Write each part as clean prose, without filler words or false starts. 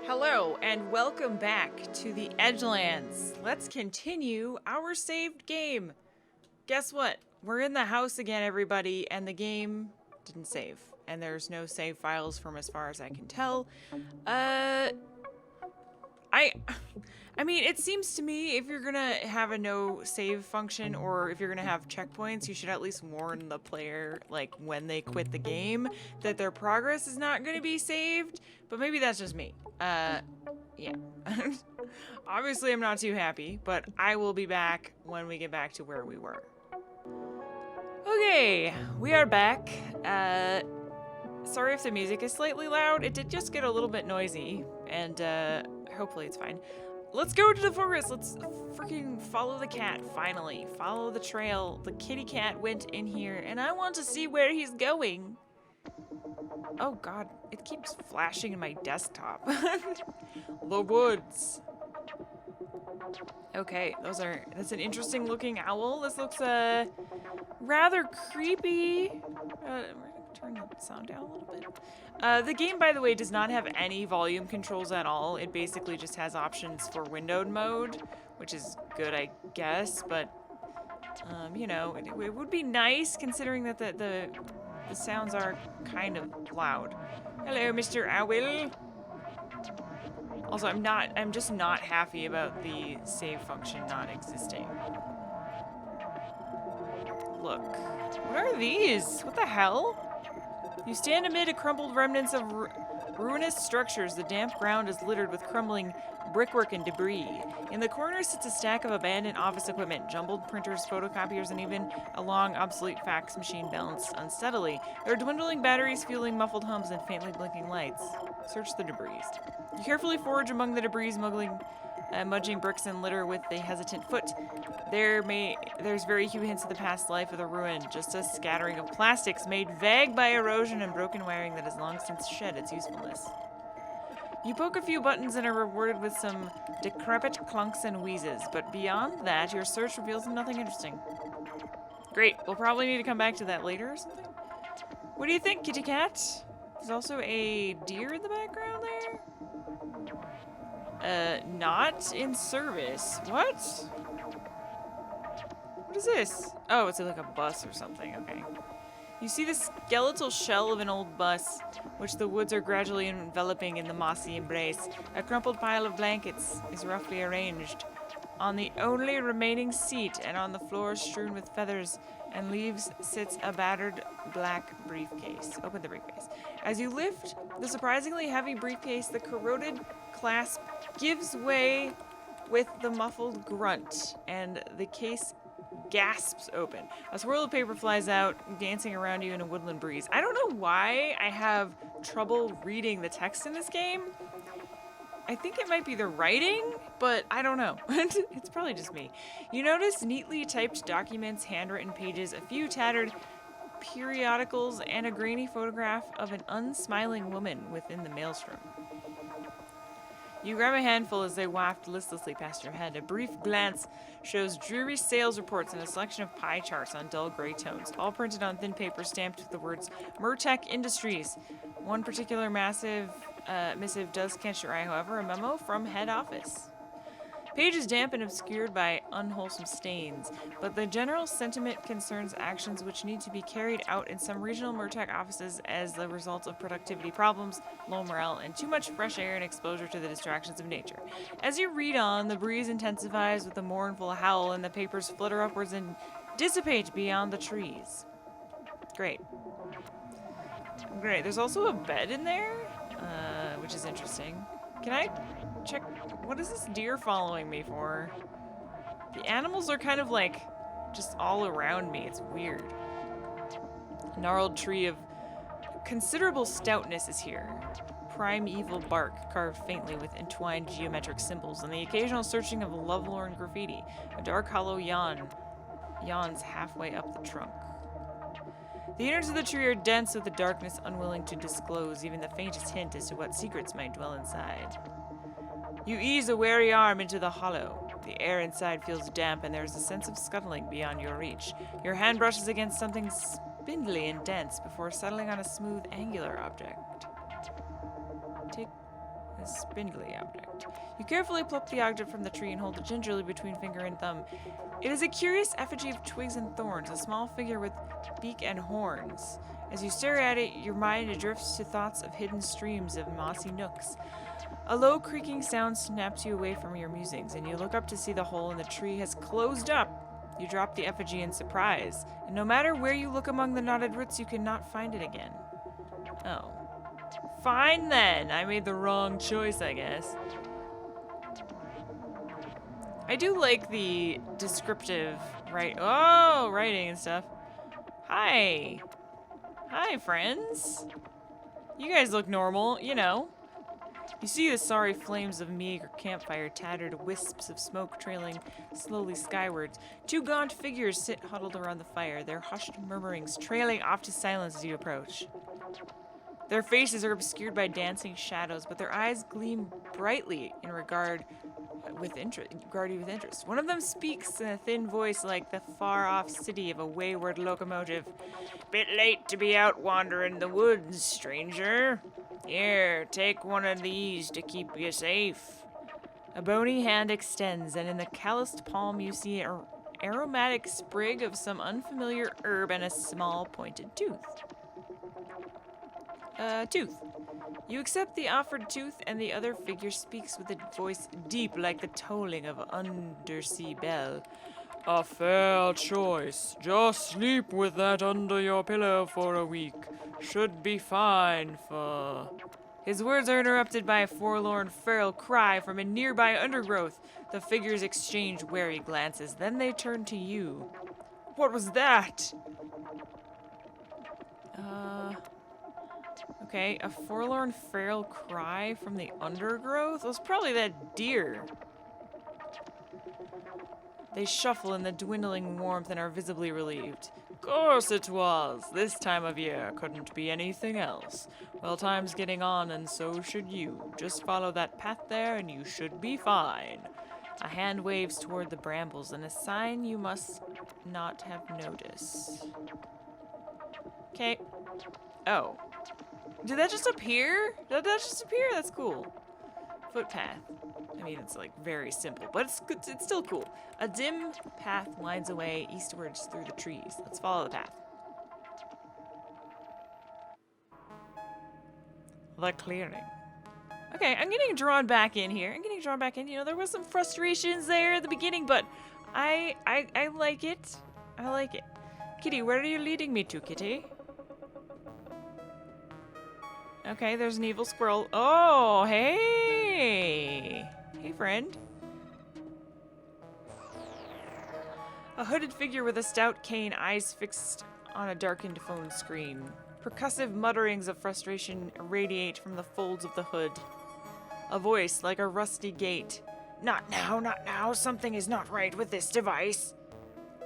Hello, and welcome back to the Edgelands. Let's continue our saved game. Guess what? We're in the house again, everybody, and the game didn't save. And there's no save files from as far as I can tell. I mean, it seems to me if you're gonna have a no save function or if you're gonna have checkpoints, you should at least warn the player, like, when they quit the game, that their progress is not gonna be saved. But maybe that's just me. Yeah. Obviously, I'm not too happy, but I will be back when we get back to where we were. Okay, we are back. Sorry if the music is slightly loud. It did just get a little bit noisy, and hopefully it's fine. Let's go to the forest. Let's freaking follow the cat, finally. Follow the trail. The kitty cat went in here, and I want to see where he's going. Oh god, it keeps flashing in my desktop. The woods. Okay, that's an interesting looking owl. This looks rather creepy. We're gonna turn the sound down a little bit. The game, by the way, does not have any volume controls at all. It basically just has options for windowed mode, which is good, I guess, but you know, it would be nice considering that the sounds are kind of loud. Hello, Mr. Owl. Also, I'm just not happy about the save function not existing. Look. What are these? What the hell? You stand amid a crumbled remnants of ruinous structures. The damp ground is littered with crumbling brickwork and debris. In the corner sits a stack of abandoned office equipment, jumbled printers, photocopiers, and even a long, obsolete fax machine balanced unsteadily. There are dwindling batteries fueling muffled hums and faintly blinking lights. Search the debris. You carefully forage among the debris, mudging bricks and litter with a hesitant foot. There's very few hints of the past life of the ruin, just a scattering of plastics made vague by erosion and broken wiring that has long since shed its usefulness. You poke a few buttons and are rewarded with some decrepit clunks and wheezes, but beyond that, your search reveals nothing interesting. Great, we'll probably need to come back to that later or something. What do you think, kitty cat? There's also a deer in the background there? Not in service. What? What is this? Oh, it's like a bus or something, okay. You see the skeletal shell of an old bus, which the woods are gradually enveloping in the mossy embrace. A crumpled pile of blankets is roughly arranged on the only remaining seat, and on the floor strewn with feathers and leaves sits a battered black briefcase. Open the briefcase. As you lift the surprisingly heavy briefcase, the corroded clasp gives way with the muffled grunt, and the case gasps open. A swirl of paper flies out, dancing around you in a woodland breeze. I don't know why I have trouble reading the text in this game. I think it might be the writing, but I don't know. It's probably just me. You notice neatly typed documents, handwritten pages, a few tattered periodicals, and a grainy photograph of an unsmiling woman within the maelstrom. You grab a handful as they waft listlessly past your head. A brief glance shows dreary sales reports and a selection of pie charts on dull gray tones, all printed on thin paper stamped with the words Murtech Industries. One particular missive does catch your eye, however, a memo from head office. Page is damp and obscured by unwholesome stains, but the general sentiment concerns actions which need to be carried out in some regional Murtech offices as the result of productivity problems, low morale, and too much fresh air and exposure to the distractions of nature. As you read on, the breeze intensifies with a mournful howl, and the papers flutter upwards and dissipate beyond the trees. Great. Great. There's also a bed in there, which is interesting. Can I check? What is this deer following me for? The animals are kind of like just all around me. It's weird. A gnarled tree of considerable stoutness is here. Primeval bark carved faintly with entwined geometric symbols, and the occasional searching of lovelorn graffiti. A dark hollow yawns halfway up the trunk. The innards of the tree are dense with the darkness unwilling to disclose even the faintest hint as to what secrets might dwell inside. You ease a wary arm into the hollow. The air inside feels damp, and there is a sense of scuttling beyond your reach. Your hand brushes against something spindly and dense before settling on a smooth, angular object. A spindly object. You carefully pluck the object from the tree and hold it gingerly between finger and thumb. It is a curious effigy of twigs and thorns, a small figure with beak and horns. As you stare at it, your mind drifts to thoughts of hidden streams of mossy nooks. A low creaking sound snaps you away from your musings, and you look up to see the hole in the tree has closed up. You drop the effigy in surprise, and no matter where you look among the knotted roots, you cannot find it again. Oh. Fine then. I made the wrong choice, I guess. I do like the descriptive writing and stuff. Hi. Hi, friends. You guys look normal, you know. You see the sorry flames of a meager campfire, tattered wisps of smoke trailing slowly skywards. Two gaunt figures sit huddled around the fire, their hushed murmurings trailing off to silence as you approach. Their faces are obscured by dancing shadows, but their eyes gleam brightly in regard with interest. One of them speaks in a thin voice like the far-off city of a wayward locomotive. Bit late to be out wandering the woods, stranger. Here, take one of these to keep you safe. A bony hand extends, and in the calloused palm you see an aromatic sprig of some unfamiliar herb and a small pointed tooth. Tooth. You accept the offered tooth, and the other figure speaks with a voice deep like the tolling of an undersea bell. A fair choice. Just sleep with that under your pillow for a week. Should be fine for... His words are interrupted by a forlorn feral cry from a nearby undergrowth. The figures exchange wary glances, then they turn to you. What was that? Okay, a forlorn feral cry from the undergrowth? It was probably that deer. They shuffle in the dwindling warmth and are visibly relieved. Course it was. This time of year couldn't be anything else. Well, time's getting on, and so should you. Just follow that path there, and you should be fine. A hand waves toward the brambles, and a sign you must not have noticed. Okay. Oh. Did that just appear? Did that just appear? That's cool. Footpath. I mean, it's like very simple, but it's still cool. A dim path winds away eastwards through the trees. Let's follow the path. The clearing. Okay, I'm getting drawn back in here. You know, there was some frustrations there at the beginning, but I like it. I like it. Kitty, where are you leading me to, Kitty? Okay, there's an evil squirrel. Oh, hey! Hey, friend. A hooded figure with a stout cane, eyes fixed on a darkened phone screen. Percussive mutterings of frustration radiate from the folds of the hood. A voice like a rusty gate. Not now, not now. Something is not right with this device.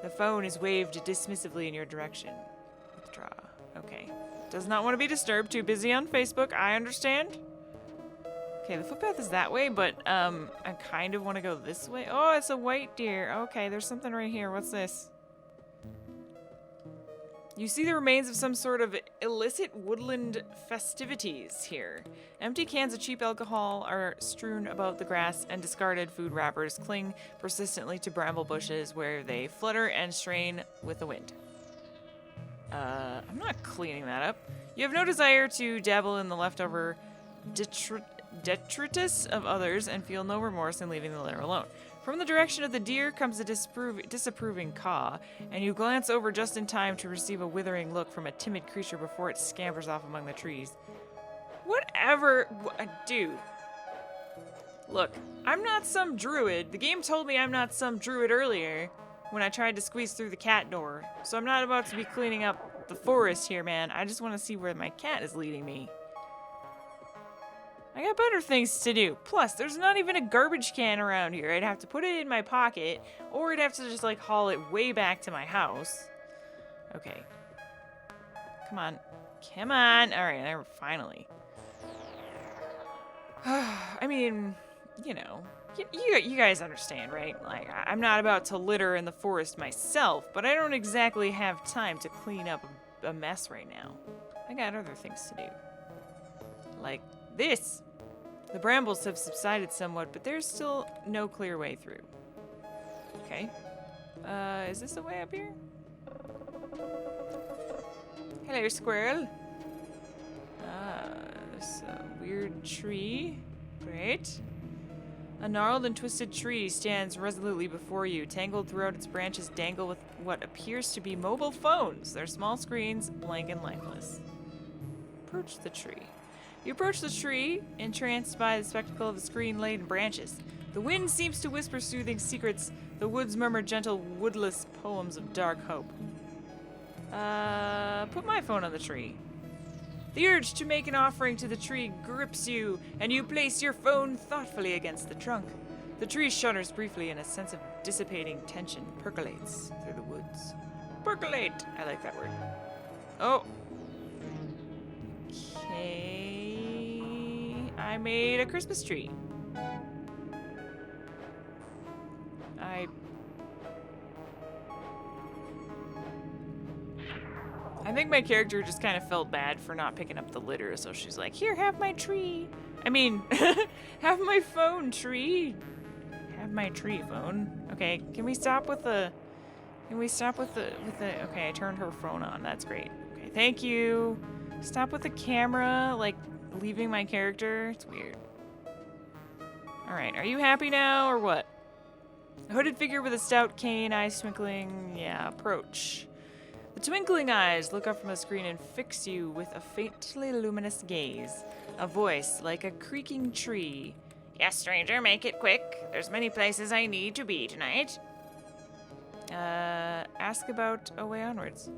The phone is waved dismissively in your direction. Withdraw. Okay. Does not want to be disturbed. Too busy on Facebook. I understand. Okay, the footpath is that way, but I kind of want to go this way. Oh, it's a white deer. Okay, there's something right here. What's this? You see the remains of some sort of illicit woodland festivities here. Empty cans of cheap alcohol are strewn about the grass, and discarded food wrappers cling persistently to bramble bushes where they flutter and strain with the wind. I'm not cleaning that up. You have no desire to dabble in the leftover detritus of others and feel no remorse in leaving the litter alone. From the direction of the deer comes a disapproving caw, and you glance over just in time to receive a withering look from a timid creature before it scampers off among the trees. Whatever. Dude. Look, I'm not some druid. The game told me I'm not some druid earlier when I tried to squeeze through the cat door. So I'm not about to be cleaning up the forest here, man. I just want to see where my cat is leading me. I got better things to do. Plus, there's not even a garbage can around here. I'd have to put it in my pocket, or I'd have to just, like, haul it way back to my house. Okay. Come on. Come on. All right, there, finally. I mean, you know, you guys understand, right? Like, I'm not about to litter in the forest myself, but I don't exactly have time to clean up a mess right now. I got other things to do. Like this. The brambles have subsided somewhat, but there's still no clear way through. Okay. Is this the way up here? Hello, squirrel. There's a weird tree. Great. A gnarled and twisted tree stands resolutely before you. Tangled throughout its branches dangle with what appears to be mobile phones. Their small screens, blank and lifeless. Approach the tree. You approach the tree, entranced by the spectacle of the screen-laden branches. The wind seems to whisper soothing secrets. The woods murmur gentle, woodless poems of dark hope. Put my phone on the tree. The urge to make an offering to the tree grips you, and you place your phone thoughtfully against the trunk. The tree shudders briefly, and a sense of dissipating tension percolates through the woods. Percolate! I like that word. Oh. Okay. I made a Christmas tree. I think my character just kind of felt bad for not picking up the litter, so she's like, here, have my tree. I mean, have my phone, tree. Have my tree, phone. Okay, can we stop with the... Okay, I turned her phone on. That's great. Okay, thank you. Stop with the camera, like, leaving my character. It's weird. Alright, are you happy now, or what? A hooded figure with a stout cane, eyes twinkling. Yeah, approach. The twinkling eyes look up from the screen and fix you with a faintly luminous gaze. A voice like a creaking tree. Yes, stranger, make it quick. There's many places I need to be tonight. Ask about a way onwards.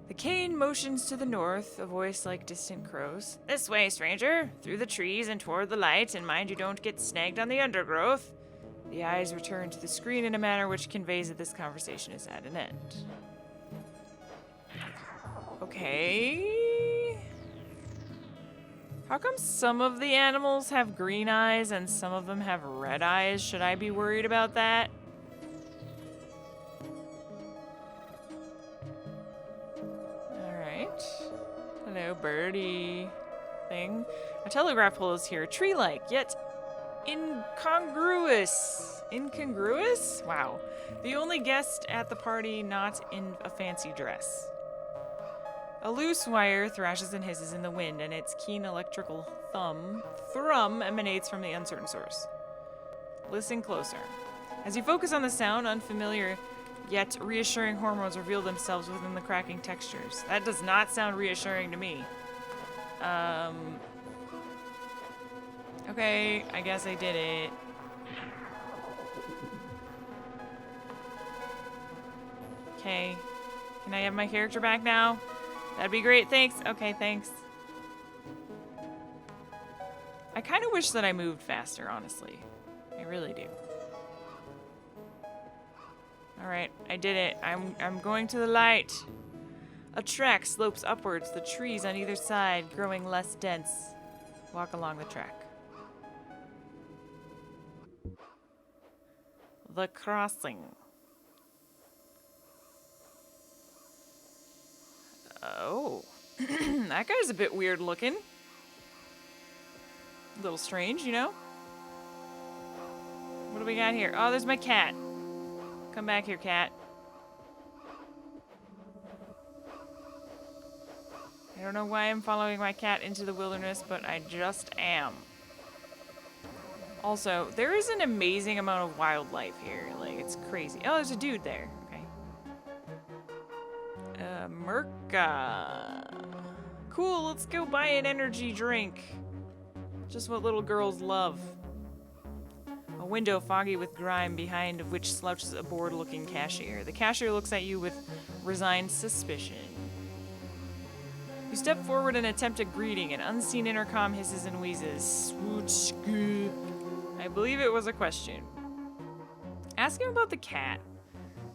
The cane motions to the north, a voice like distant crows. This way, stranger. Through the trees and toward the light, and mind you don't get snagged on the undergrowth. The eyes return to the screen in a manner which conveys that this conversation is at an end. Okay. How come some of the animals have green eyes and some of them have red eyes? Should I be worried about that? Alright. Hello, birdie thing. A telegraph pole is here. Tree-like, yet incongruous. Incongruous? Wow. The only guest at the party not in a fancy dress. A loose wire thrashes and hisses in the wind, and its keen electrical thrum emanates from the uncertain source. Listen closer. As you focus on the sound, unfamiliar yet reassuring hormones reveal themselves within the cracking textures. That does not sound reassuring to me. Okay, I guess I did it. Okay. Can I have my character back now? That'd be great. Thanks. Okay, thanks. I kind of wish that I moved faster, honestly. I really do. Alright, I did it. I'm going to the light. A track slopes upwards, the trees on either side growing less dense. Walk along the track. The crossing. Oh. That guy's a bit weird looking. A little strange, you know? What do we got here? Oh, there's my cat. Come back here, cat. I don't know why I'm following my cat into the wilderness, but I just am. Also, there is an amazing amount of wildlife here. Like, it's crazy. Oh, there's a dude there. Okay. Merca. Cool, let's go buy an energy drink. Just what little girls love. A window foggy with grime behind of which slouches a bored-looking cashier. The cashier looks at you with resigned suspicion. You step forward and attempt a greeting. An unseen intercom hisses and wheezes. I believe it was a question. Ask him about the cat.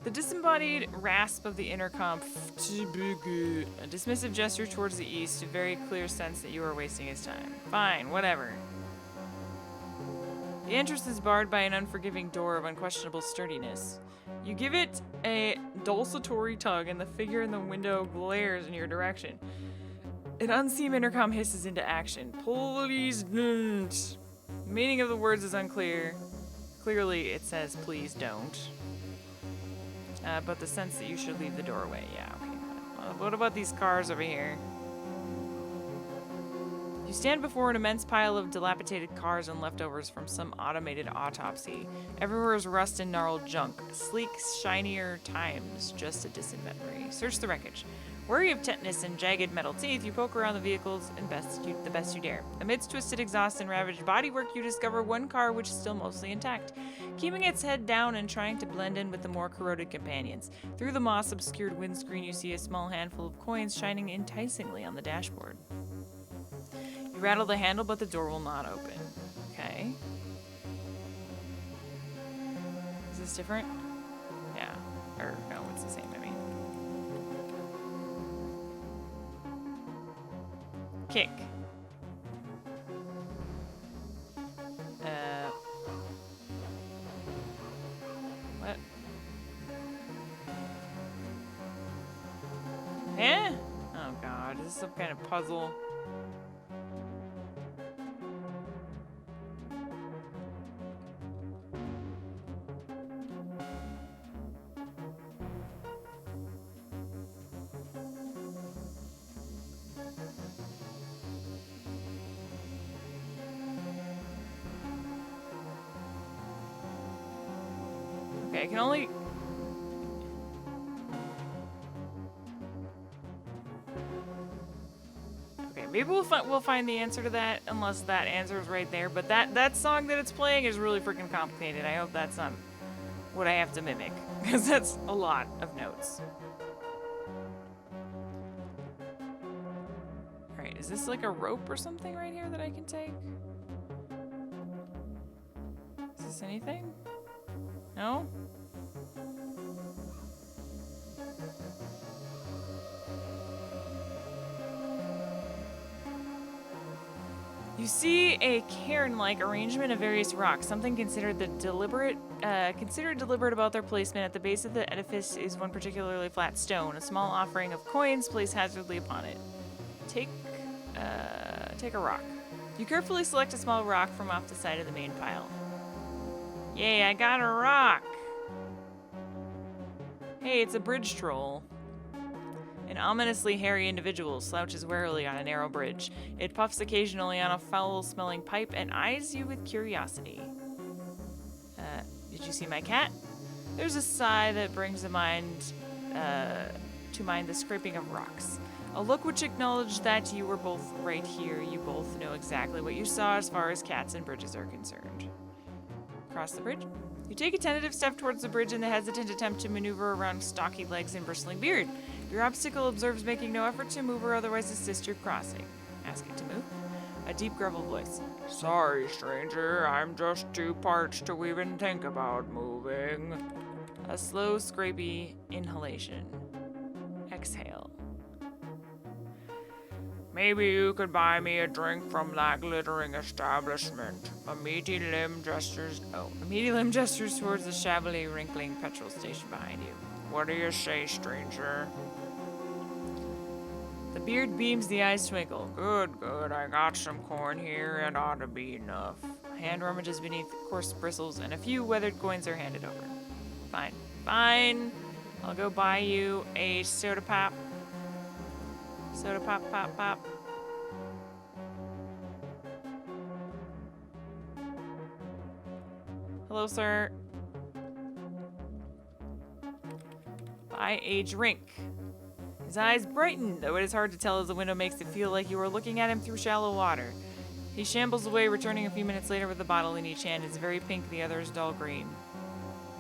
The disembodied rasp of the intercom. A dismissive gesture towards the east, a very clear sense that you are wasting his time. Fine, whatever. The entrance is barred by an unforgiving door of unquestionable sturdiness. You give it a desultory tug, and the figure in the window glares in your direction. An unseen intercom hisses into action. Please don't. The meaning of the words is unclear. Clearly, it says, please don't. But the sense that you should leave the doorway. Yeah, okay. What about these cars over here? You stand before an immense pile of dilapidated cars and leftovers from some automated autopsy. Everywhere is rust and gnarled junk. Sleek, shinier times, just a distant memory. Search the wreckage. Wary of tetanus and jagged metal teeth, you poke around the vehicles the best you dare. Amidst twisted exhaust and ravaged bodywork, you discover one car which is still mostly intact, keeping its head down and trying to blend in with the more corroded companions. Through the moss-obscured windscreen, you see a small handful of coins shining enticingly on the dashboard. You rattle the handle, but the door will not open. Okay. Is this different? Yeah. Or, no, it's the same, I mean. Kick. What? Eh? Oh god, is this some kind of puzzle? Okay, I can only... Okay, maybe we'll find the answer to that, unless that answer is right there. But that song that it's playing is really freaking complicated. I hope that's not what I have to mimic, because that's a lot of notes. Alright, is this like a rope or something right here that I can take? Is this anything? No? You see a cairn-like arrangement of various rocks. Something considered deliberate about their placement. At the base of the edifice is one particularly flat stone. A small offering of coins placed hazardly upon it. Take a rock. You carefully select a small rock from off the side of the main pile. Yay, I got a rock! Hey, it's a bridge troll. An ominously hairy individual slouches warily on a narrow bridge. It puffs occasionally on a foul-smelling pipe and eyes you with curiosity. Did you see my cat? There's a sigh that brings to mind the scraping of rocks. A look which acknowledged that you were both right here. You both know exactly what you saw as far as cats and bridges are concerned. Cross the bridge. You take a tentative step towards the bridge in the hesitant attempt to maneuver around stocky legs and bristling beard. Your obstacle observes making no effort to move or otherwise assist your crossing. Ask it to move. A deep gravel voice. Sorry, stranger. I'm just too parched to even think about moving. A slow, scrapey inhalation. Exhale. Maybe you could buy me a drink from that glittering establishment. A meaty limb gestures towards the shabbily wrinkling petrol station behind you. What do you say, stranger? The beard beams, the eyes twinkle. Good, good. I got some corn here. It ought to be enough. Hand rummages beneath coarse bristles, and a few weathered coins are handed over. Fine. Fine. I'll go buy you a soda pop. Soda pop, pop, pop. Hello, sir. Buy a drink. His eyes brighten, though it is hard to tell as the window makes it feel like you are looking at him through shallow water. He shambles away, returning a few minutes later with a bottle in each hand. It's very pink, the other is dull green.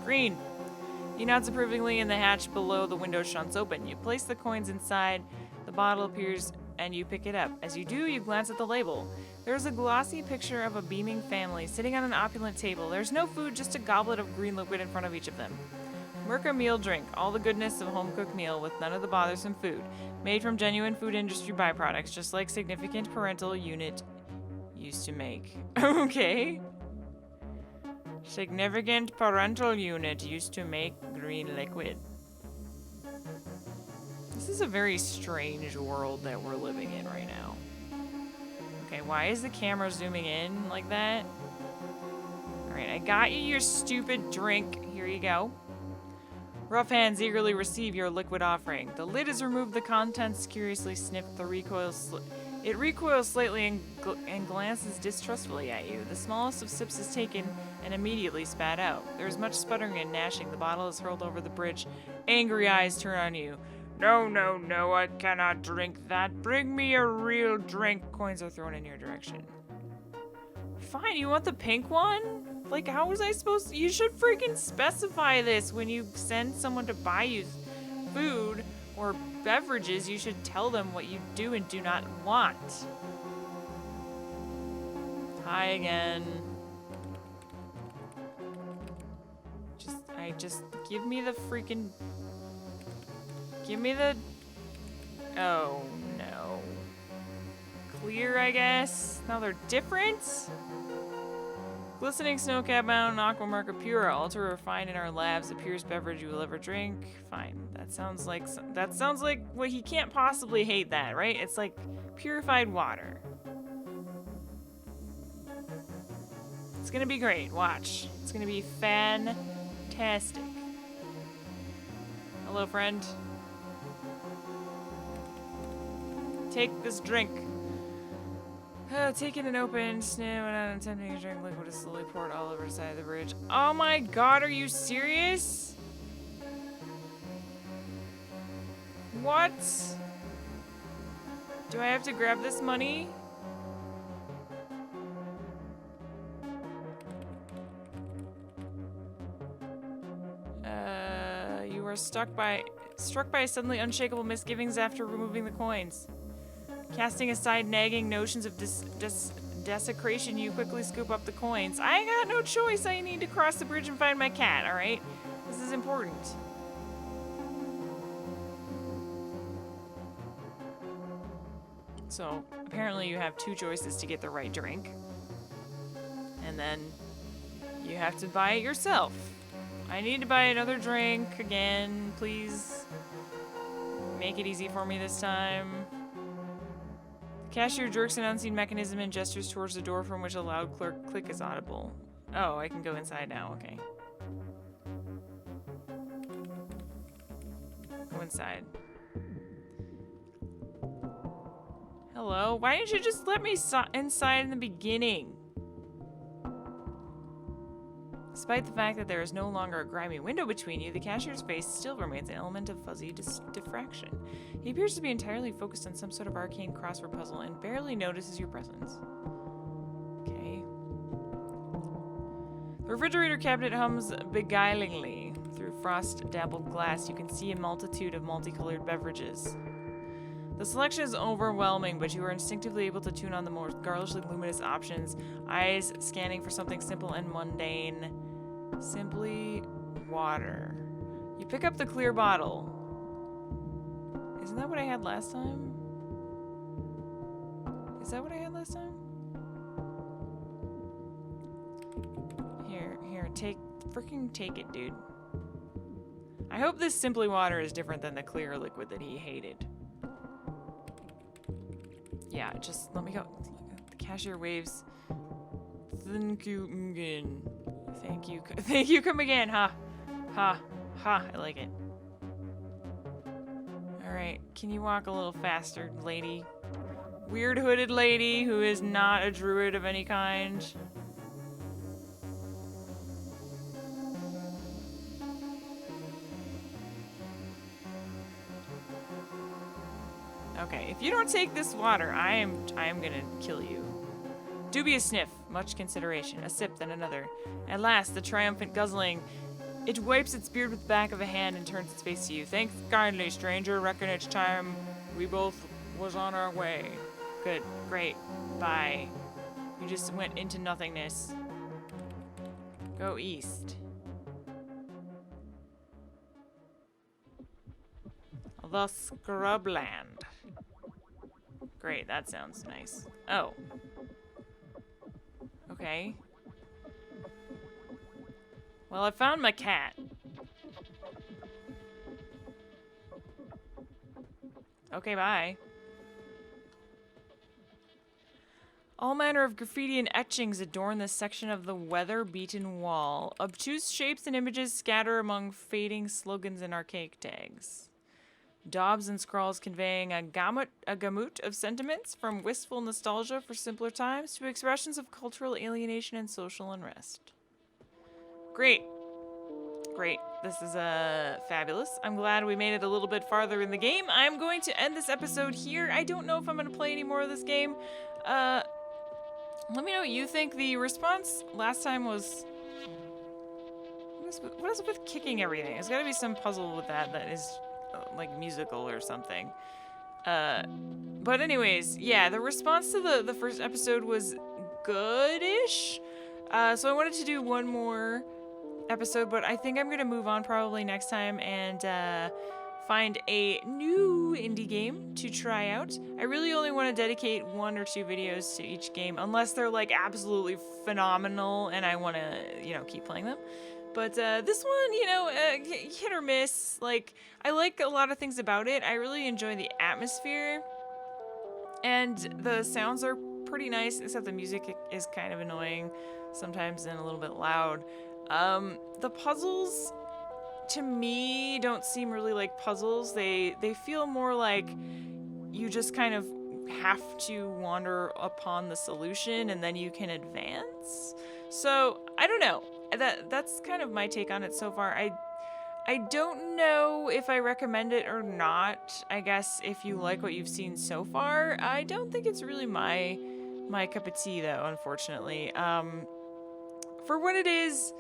Green! He nods approvingly, and the hatch below the window shunts open. You place the coins inside. The bottle appears, and you pick it up. As you do, you glance at the label. There is a glossy picture of a beaming family sitting on an opulent table. There's no food, just a goblet of green liquid in front of each of them. Merca meal drink, all the goodness of a home-cooked meal with none of the bothersome food. Made from genuine food industry byproducts, just like significant parental unit used to make. Okay. Significant parental unit used to make green liquid. This This is a very strange world that we're living in right now. Okay, why is the camera zooming in like that? Alright, I got you your stupid drink. Here you go. Rough hands eagerly receive your liquid offering. The lid is removed, the contents curiously sniffed, it recoils slightly and glances distrustfully at you. The smallest of sips is taken and immediately spat out. There is much sputtering and gnashing. The bottle is hurled over the bridge. Angry eyes turn on you. No, no, no, I cannot drink that. Bring me a real drink. Coins are thrown in your direction. Fine, you want the pink one? Like, how was I supposed to? You should freaking specify this when you send someone to buy you food or beverages. You should tell them what you do and do not want. Hi again. Just give me the freaking... Give me the... Oh, no. Clear, I guess? Now they're different? Glistening snow-capped mountain, aqua marca pura, ultra refined in our labs, the purest beverage you will ever drink. Fine. That sounds like well, he can't possibly hate that, right? It's like purified water. It's gonna be great. Watch. It's gonna be fantastic. Hello, friend. Take this drink. Taking an open sniff and attempting to drink liquid is slowly poured all over the side of the bridge. Oh my god, are you serious? What? Do I have to grab this money? You are struck by suddenly unshakable misgivings after removing the coins. Casting aside nagging notions of desecration, you quickly scoop up the coins. I got no choice. I need to cross the bridge and find my cat, alright? This is important. So, apparently you have two choices to get the right drink. And then you have to buy it yourself. I need to buy another drink again, please. Make it easy for me this time. The cashier jerks an unseen mechanism and gestures towards the door from which a loud click is audible. Oh, I can go inside now, okay. Go inside. Hello? Why didn't you just let me inside in the beginning? Despite the fact that there is no longer a grimy window between you, the cashier's face still remains an element of fuzzy diffraction. He appears to be entirely focused on some sort of arcane crossword puzzle and barely notices your presence. Okay. The refrigerator cabinet hums beguilingly. Through frost-dabbled glass, you can see a multitude of multicolored beverages. The selection is overwhelming, but you are instinctively able to tune on the more garishly luminous options, eyes scanning for something simple and mundane. Simply water. You pick up the clear bottle. Isn't that what I had last time? Is that what I had last time? Here, take it, dude. I hope this simply water is different than the clear liquid that he hated. Yeah, just let me go. The cashier waves. Thank you again. Thank you, come again, ha. Ha. Ha, I like it. Alright, can you walk a little faster, lady? Weird hooded lady who is not a druid of any kind. Okay, if you don't take this water, I am gonna kill you. Dubious sniff, much consideration, a sip, then another. At last, the triumphant guzzling. It wipes its beard with the back of a hand and turns its face to you. Thanks kindly, stranger. Reckon it's time we both was on our way. Good, great, bye. You just went into nothingness. Go east. The Scrubland. Great, that sounds nice. Oh. Okay. Well, I found my cat. Okay, bye. All manner of graffiti and etchings adorn this section of the weather-beaten wall. Obtuse shapes and images scatter among fading slogans and archaic tags. Daubs and scrawls conveying a gamut of sentiments, from wistful nostalgia for simpler times to expressions of cultural alienation and social unrest. Great. Great. This is fabulous. I'm glad we made it a little bit farther in the game. I'm going to end this episode here. I don't know if I'm going to play any more of this game. Let me know what you think. The response last time was... What is it with kicking everything? There's got to be some puzzle with that is like musical or something. But anyways, yeah, the response to the first episode was good-ish. So I wanted to do one more episode, but I think I'm going to move on probably next time and find a new indie game to try out. I really only want to dedicate 1 or 2 videos to each game, unless they're like absolutely phenomenal and I want to, keep playing them. But this one, hit or miss. Like, I like a lot of things about it. I really enjoy the atmosphere, and the sounds are pretty nice, except the music is kind of annoying sometimes and a little bit loud. The puzzles, to me, don't seem really like puzzles. They feel more like you just kind of have to wander upon the solution and then you can advance. So, I don't know. That's kind of my take on it so far. I don't know if I recommend it or not. I guess if you like what you've seen so far, I don't think it's really my cup of tea though, unfortunately. For what it is,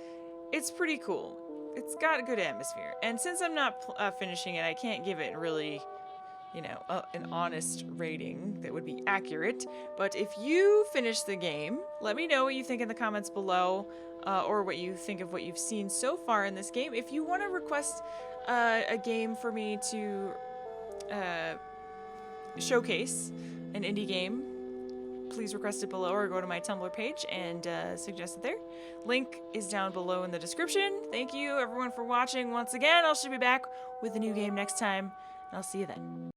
it's pretty cool. It's got a good atmosphere. And since I'm not finishing it, I can't give it really, an honest rating that would be accurate. But if you finish the game, let me know what you think in the comments below, or what you think of what you've seen so far in this game. If you want to request a game for me to showcase, an indie game, please request it below or go to my Tumblr page and suggest it there. Link is down below in the description. Thank you everyone for watching once again. I should be back with a new game next time, and I'll see you then.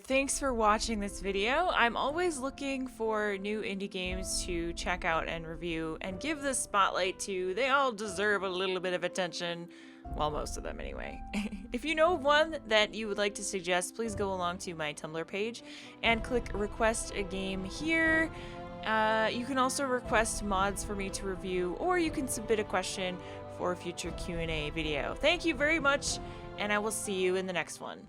Thanks for watching this video. I'm always looking for new indie games to check out and review and give the spotlight to. They all deserve a little bit of attention. Well, most of them anyway. If you know of one that you would like to suggest, please go along to my Tumblr page and click request a game here. You can also request mods for me to review, or you can submit a question for a future Q&A video. Thank you very much, and I will see you in the next one.